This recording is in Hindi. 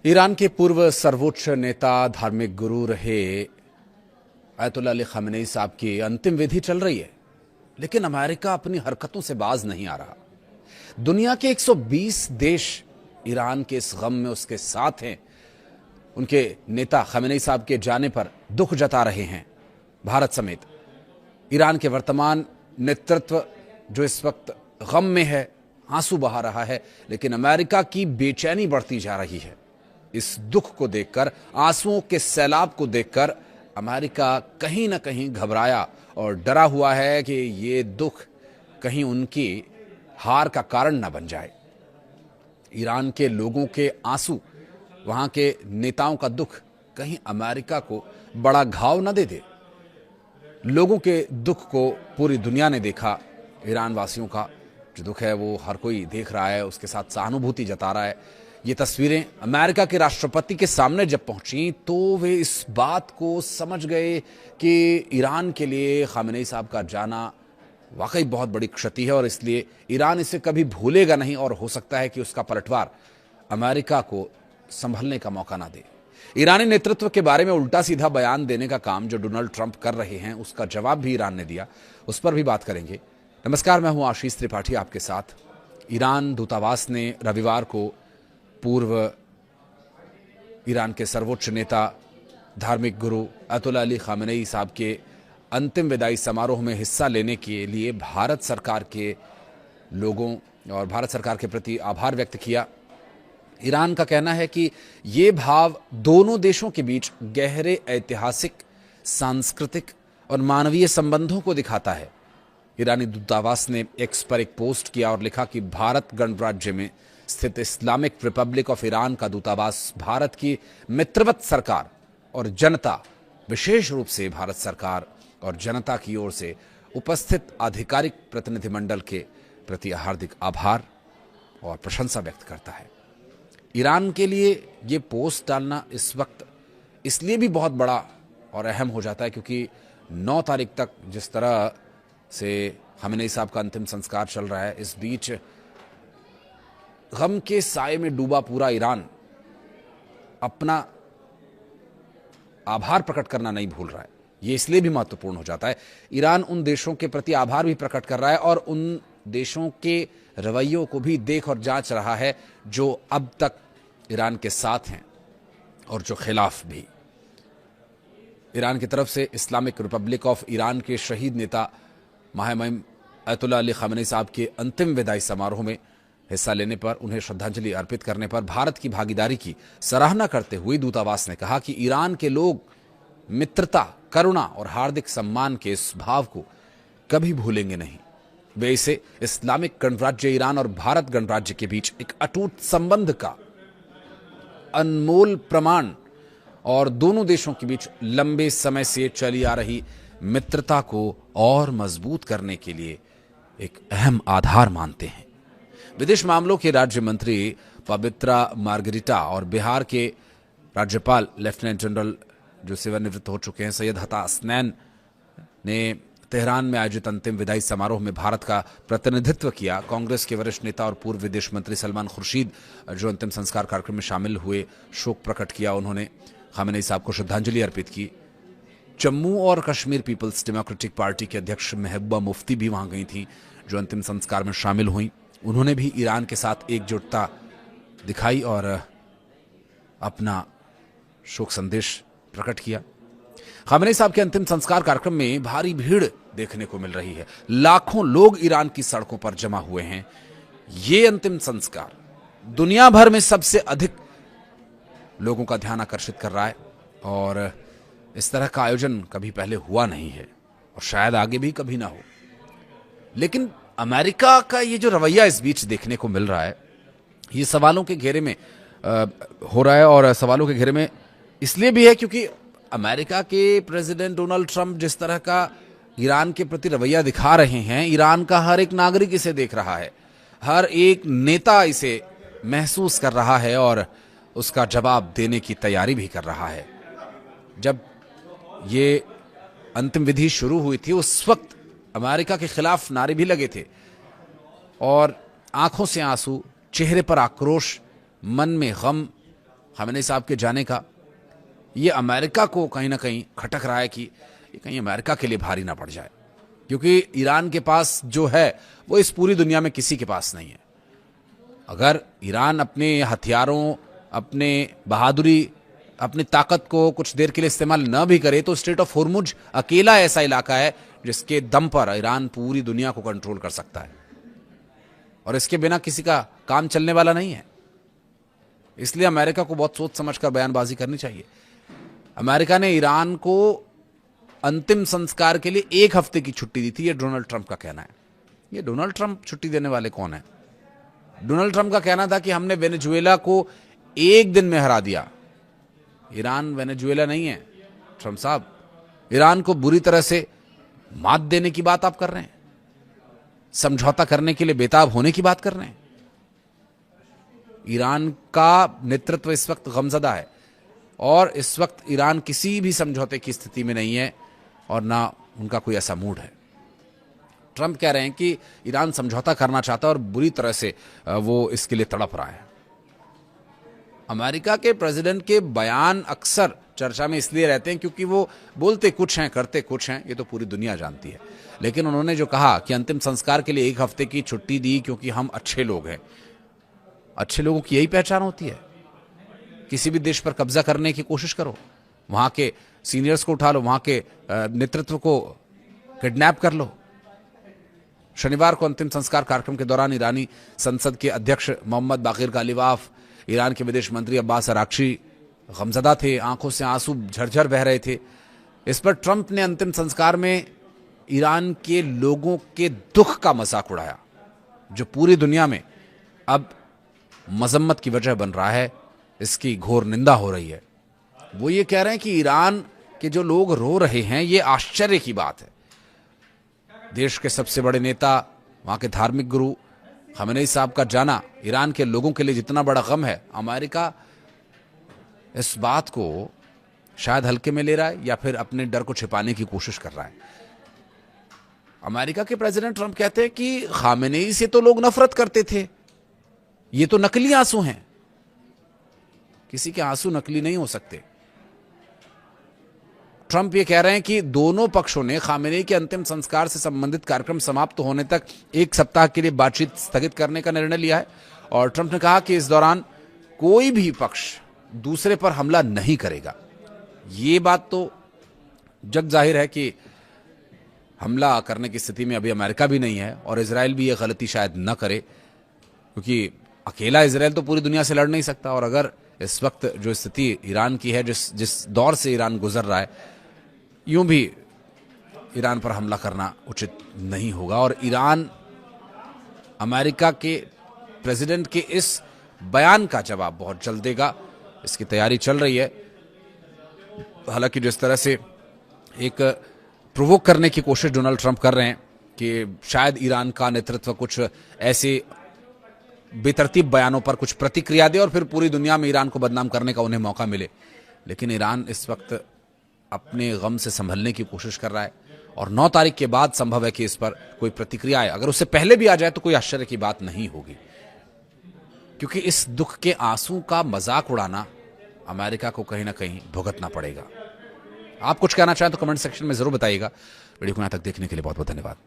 ईरान के पूर्व सर्वोच्च नेता धार्मिक गुरु रहे अयतुल्ला अली खामेनी साहब की अंतिम विधि चल रही है, लेकिन अमेरिका अपनी हरकतों से बाज नहीं आ रहा। दुनिया के 120 देश ईरान के इस गम में उसके साथ हैं। उनके नेता खामेनी साहब के जाने पर दुख जता रहे हैं। भारत समेत ईरान के वर्तमान नेतृत्व जो इस वक्त गम में है, आंसू बहा रहा है, लेकिन अमेरिका की बेचैनी बढ़ती जा रही है। इस दुख को देखकर, आंसुओं के सैलाब को देखकर अमेरिका कहीं ना कहीं घबराया और डरा हुआ है कि ये दुख कहीं उनकी हार का कारण न बन जाए। ईरान के लोगों के आंसू, वहां के नेताओं का दुख कहीं अमेरिका को बड़ा घाव न दे दे। लोगों के दुख को पूरी दुनिया ने देखा। ईरान वासियों का जो दुख है वो हर कोई देख रहा है, उसके साथ सहानुभूति जता रहा है। ये तस्वीरें अमेरिका के राष्ट्रपति के सामने जब पहुंची तो वे इस बात को समझ गए कि ईरान के लिए खामेनी साहब का जाना वाकई बहुत बड़ी क्षति है और इसलिए ईरान इसे कभी भूलेगा नहीं और हो सकता है कि उसका पलटवार अमेरिका को संभलने का मौका ना दे। ईरानी नेतृत्व के बारे में उल्टा सीधा बयान देने का काम जो डोनाल्ड ट्रंप कर रहे हैं, उसका जवाब भी ईरान ने दिया, उस पर भी बात करेंगे। नमस्कार, मैं हूं आशीष त्रिपाठी आपके साथ। ईरान दूतावास ने रविवार को पूर्व ईरान के सर्वोच्च नेता धार्मिक गुरु अयतुल्ला अली खामेनी साहब के अंतिम विदाई समारोह में हिस्सा लेने के लिए भारत सरकार के लोगों और भारत सरकार के प्रति आभार व्यक्त किया। ईरान का कहना है कि ये भाव दोनों देशों के बीच गहरे ऐतिहासिक, सांस्कृतिक और मानवीय संबंधों को दिखाता है। ईरानी दूतावास ने एक्स पर एक पोस्ट किया और लिखा कि भारत गणराज्य में स्थित इस्लामिक रिपब्लिक ऑफ ईरान का दूतावास भारत की मित्रवत सरकार और जनता, विशेष रूप से भारत सरकार और जनता की ओर से उपस्थित आधिकारिक प्रतिनिधिमंडल के प्रति हार्दिक आभार और प्रशंसा व्यक्त करता है। ईरान के लिए ये पोस्ट डालना इस वक्त इसलिए भी बहुत बड़ा और अहम हो जाता है क्योंकि 9 तारीख तक जिस तरह से खामेनी साहब का अंतिम संस्कार चल रहा है, इस बीच गम के साए में डूबा पूरा ईरान अपना आभार प्रकट करना नहीं भूल रहा है। ये इसलिए भी महत्वपूर्ण हो जाता है। ईरान उन देशों के प्रति आभार भी प्रकट कर रहा है और उन देशों के रवैयों को भी देख और जांच रहा है जो अब तक ईरान के साथ हैं और जो खिलाफ भी। ईरान की तरफ से इस्लामिक रिपब्लिक ऑफ ईरान के शहीद नेता महामहिम अयतुल्ला अली खामेनी साहब के अंतिम विदाई समारोह में हिस्सा लेने पर, उन्हें श्रद्धांजलि अर्पित करने पर भारत की भागीदारी की सराहना करते हुए दूतावास ने कहा कि ईरान के लोग मित्रता, करुणा और हार्दिक सम्मान के इस भाव को कभी भूलेंगे नहीं। वे इसे इस्लामिक गणराज्य ईरान और भारत गणराज्य के बीच एक अटूट संबंध का अनमोल प्रमाण और दोनों देशों के बीच लंबे समय से चली आ रही मित्रता को और मजबूत करने के लिए एक अहम आधार मानते हैं। विदेश मामलों के राज्य मंत्री पवित्रा मार्गरिटा और बिहार के राज्यपाल लेफ्टिनेंट जनरल जो सेवानिवृत्त हो चुके हैं सैयद अता हसनैन ने तेहरान में आयोजित अंतिम विदाई समारोह में भारत का प्रतिनिधित्व किया। कांग्रेस के वरिष्ठ नेता और पूर्व विदेश मंत्री सलमान खुर्शीद जो अंतिम संस्कार कार्यक्रम में शामिल हुए, शोक प्रकट किया। उन्होंने खामेनी साहब को श्रद्धांजलि अर्पित की। जम्मू और कश्मीर पीपल्स डेमोक्रेटिक पार्टी के अध्यक्ष महबूबा मुफ्ती भी वहां गई थी जो अंतिम संस्कार में शामिल हुई। उन्होंने भी ईरान के साथ एकजुटता दिखाई और अपना शोक संदेश प्रकट किया। खामेनी साहब के अंतिम संस्कार कार्यक्रम में भारी भीड़ देखने को मिल रही है। लाखों लोग ईरान की सड़कों पर जमा हुए हैं। ये अंतिम संस्कार दुनिया भर में सबसे अधिक लोगों का ध्यान आकर्षित कर रहा है और इस तरह का आयोजन कभी पहले हुआ नहीं है और शायद आगे भी कभी ना हो। लेकिन अमेरिका का ये जो रवैया इस बीच देखने को मिल रहा है, ये सवालों के घेरे में हो रहा है और सवालों के घेरे में इसलिए भी है क्योंकि अमेरिका के प्रेसिडेंट डोनाल्ड ट्रंप जिस तरह का ईरान के प्रति रवैया दिखा रहे हैं, ईरान का हर एक नागरिक इसे देख रहा है, हर एक नेता इसे महसूस कर रहा है और उसका जवाब देने की तैयारी भी कर रहा है। जब ये अंतिम विधि शुरू हुई थी उस वक्त अमेरिका के खिलाफ नारे भी लगे थे और आंखों से आंसू, चेहरे पर आक्रोश, मन में गम खामेनी साहब के जाने का, ये अमेरिका को कहीं ना कहीं खटक रहा है कि ये कहीं अमेरिका के लिए भारी ना पड़ जाए, क्योंकि ईरान के पास जो है वो इस पूरी दुनिया में किसी के पास नहीं है। अगर ईरान अपने हथियारों, अपने बहादुरी, अपनी ताकत को कुछ देर के लिए इस्तेमाल न भी करे तो स्ट्रेट ऑफ होर्मुज अकेला ऐसा इलाका है जिसके दम पर ईरान पूरी दुनिया को कंट्रोल कर सकता है, और इसके बिना किसी का काम चलने वाला नहीं है। इसलिए अमेरिका को बहुत सोच समझकर बयानबाजी करनी चाहिए। अमेरिका ने ईरान को अंतिम संस्कार के लिए 1 हफ्ते की छुट्टी दी थी, ये डोनाल्ड ट्रंप का कहना है। ये डोनाल्ड ट्रंप छुट्टी देने वाले कौन है? डोनाल्ड ट्रंप का कहना था कि हमने वेनेजुएला को 1 दिन में हरा दिया। ईरान वेनेजुएला नहीं है ट्रंप साहब। ईरान को बुरी तरह से मात देने की बात आप कर रहे हैं, समझौता करने के लिए बेताब होने की बात कर रहे हैं। ईरान का नेतृत्व इस वक्त गमजदा है और इस वक्त ईरान किसी भी समझौते की स्थिति में नहीं है और ना उनका कोई ऐसा मूड है। ट्रंप कह रहे हैं कि ईरान समझौता करना चाहता है और बुरी तरह से वो इसके लिए तड़प रहा है। अमेरिका के प्रेसिडेंट के बयान अक्सर चर्चा में इसलिए रहते हैं क्योंकि वो बोलते कुछ हैं, करते कुछ हैं, ये तो पूरी दुनिया जानती है। लेकिन उन्होंने जो कहा कि अंतिम संस्कार के लिए 1 हफ्ते की छुट्टी दी क्योंकि हम अच्छे लोग हैं। अच्छे लोगों की यही पहचान होती है। किसी भी देश पर कब्जा करने की कोशिश करो, वहां के सीनियर्स को उठा लो, वहां के नेतृत्व को किडनैप कर लो। शनिवार को अंतिम संस्कार कार्यक्रम के दौरान ईरानी संसद के अध्यक्ष मोहम्मद बाकिर गालिबाफ, ईरान के विदेश मंत्री अब्बास अराक्ची गमजदा थे, आंखों से आंसू झरझर बह रहे थे। इस पर ट्रंप ने अंतिम संस्कार में ईरान के लोगों के दुख का मजाक उड़ाया, जो पूरी दुनिया में अब मजम्मत की वजह बन रहा है, इसकी घोर निंदा हो रही है। वो ये कह रहे हैं कि ईरान के जो लोग रो रहे हैं ये आश्चर्य की बात है। देश के सबसे बड़े नेता, वहां के धार्मिक गुरु खामेनी साहब का जाना ईरान के लोगों के लिए जितना बड़ा गम है, अमेरिका इस बात को शायद हल्के में ले रहा है या फिर अपने डर को छिपाने की कोशिश कर रहा है। अमेरिका के प्रेसिडेंट ट्रंप कहते हैं कि खामेनी से तो लोग नफरत करते थे, ये तो नकली आंसू हैं। किसी के आंसू नकली नहीं हो सकते। ट्रंप ये कह रहे हैं कि दोनों पक्षों ने खामेनी के अंतिम संस्कार से संबंधित कार्यक्रम समाप्त होने तक 1 सप्ताह के लिए बातचीत स्थगित करने का निर्णय लिया है, और ट्रंप ने कहा कि इस दौरान कोई भी पक्ष दूसरे पर हमला नहीं करेगा। ये बात तो जग जाहिर है कि हमला करने की स्थिति में अभी अमेरिका भी नहीं है और इजराइल भी ये गलती शायद न करे, क्योंकि अकेला इजराइल तो पूरी दुनिया से लड़ नहीं सकता। और अगर इस वक्त जो स्थिति ईरान की है, जिस दौर से ईरान गुजर रहा है, यूं भी ईरान पर हमला करना उचित नहीं होगा। और ईरान अमेरिका के प्रेसिडेंट के इस बयान का जवाब बहुत जल्द देगा, इसकी तैयारी चल रही है। हालांकि जिस तरह से एक प्रोवोक करने की कोशिश डोनाल्ड ट्रंप कर रहे हैं कि शायद ईरान का नेतृत्व कुछ ऐसे बेतरतीब बयानों पर कुछ प्रतिक्रिया दे और फिर पूरी दुनिया में ईरान को बदनाम करने का उन्हें मौका मिले, लेकिन ईरान इस वक्त अपने गम से संभलने की कोशिश कर रहा है और 9 तारीख के बाद संभव है कि इस पर कोई प्रतिक्रिया आए। अगर उससे पहले भी आ जाए तो कोई आश्चर्य की बात नहीं होगी, क्योंकि इस दुख के आंसू का मजाक उड़ाना अमेरिका को कहीं ना कहीं भुगतना पड़ेगा। आप कुछ कहना चाहें तो कमेंट सेक्शन में जरूर बताइएगा। वीडियो को यहां तक देखने के लिए बहुत बहुत धन्यवाद।